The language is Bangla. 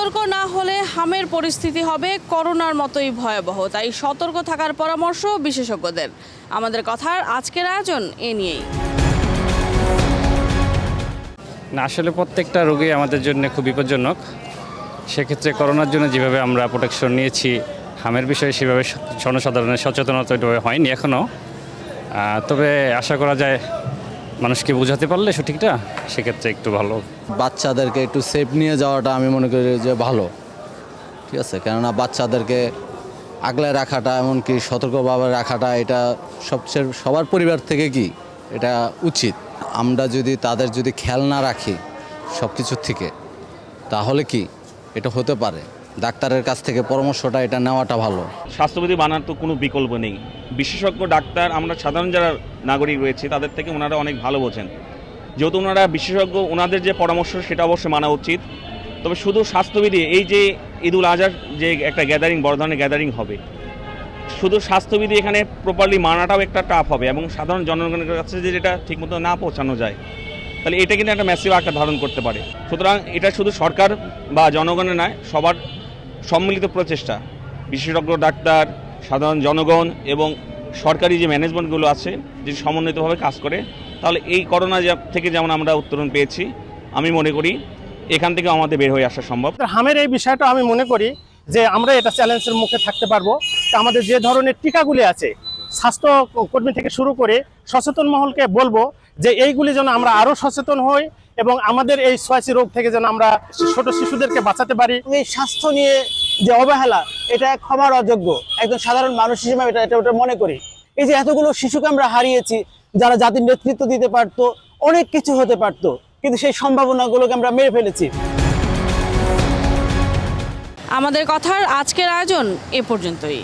সতর্ক না হলে হামের পরিস্থিতি হবে করোনার মতোই ভয়াবহ, তাই সতর্ক থাকার পরামর্শ বিশেষজ্ঞদের। আমাদের কথার আজকের আয়োজন এ নিয়েই। না, আসলে প্রত্যেকটা রোগী আমাদের জন্য খুব বিপজ্জনক। সেক্ষেত্রে করোনার জন্য যেভাবে আমরা প্রোটেকশন নিয়েছি, হামের বিষয়ে সেভাবে জনসাধারণের সচেতনতা ওইভাবে হয়নি এখনও। তবে আশা করা যায় মানুষকে বোঝাতে পারলে সঠিকটা, সেক্ষেত্রে একটু ভালো। বাচ্চাদেরকে একটু সেফ নিয়ে যাওয়াটা আমি মনে করি যে ভালো, ঠিক আছে। কেননা বাচ্চাদেরকে আগলে রাখাটা, এমনকি সতর্কভাবে রাখাটা, এটা সবচেয়ে সবার পরিবার থেকে কি এটা উচিত। আমরা যদি তাদের খেয়াল না রাখি সব কিছুর থেকে, তাহলে কি এটা হতে পারে। ডাক্তারের কাছ থেকে পরামর্শটা এটা নেওয়াটা ভালো। স্বাস্থ্যবিধি মানার তো কোনো বিকল্প নেই। বিশেষজ্ঞ ডাক্তার, আমরা সাধারণ যারা নাগরিক রয়েছে তাদের থেকে ওনারা অনেক ভালো বোঝেন। যেহেতু ওনারা বিশেষজ্ঞ, ওনাদের যে পরামর্শ সেটা অবশ্যই মানা উচিত। তবে শুধু স্বাস্থ্যবিধি, এই যে ঈদুল আজহার যে একটা গ্যাদারিং, বড় ধরনের গ্যাদারিং হবে, শুধু স্বাস্থ্যবিধি এখানে প্রপারলি মানাটাও একটা টাফ হবে এবং সাধারণ জনগণের কাছে যে যেটা ঠিকমতো না পৌঁছানো যায়, তাহলে এটা কিন্তু একটা ম্যাসিভ আকার ধারণ করতে পারে। সুতরাং এটা শুধু সরকার বা জনগণের নয়, সবার সম্মিলিত প্রচেষ্টা, বিশেষজ্ঞ ডাক্তার, সাধারণ জনগণ এবং সরকারি যে ম্যানেজমেন্টগুলো আছে, যদি সমন্বিতভাবে কাজ করে, তাহলে এই করোনা থেকে যেমন আমরা উত্তরণ পেয়েছি, আমি মনে করি এখান থেকে আমাদের বের হয়ে আসা সম্ভব। হামের এই বিষয়টা আমি মনে করি যে আমরা এটা চ্যালেঞ্জের মুখে থাকতে পারবো। আমাদের যে ধরনের টিকাগুলি আছে, স্বাস্থ্য কর্মী থেকে শুরু করে সচেতন মহলকে বলবো যে এইগুলি যেন আমরা আরও সচেতন হই এবং আমাদের এই ছোঁয়াচে রোগ থেকে যেন আমরা ছোট শিশুদেরকে বাঁচাতে পারি। এই স্বাস্থ্য নিয়ে যে অবহেলা, এটা ক্ষমার অযোগ্য। একজন সাধারণ মানুষ হিসেবে এটা মনে করি। এই যে এতগুলো শিশুকে আমরা হারিয়েছি, যারা জাতির নেতৃত্ব দিতে পারতো, অনেক কিছু হতে পারতো, কিন্তু সেই সম্ভাবনাগুলোকে আমরা মেরে ফেলেছি। আমাদের কথার আজকের আয়োজন এ পর্যন্তই।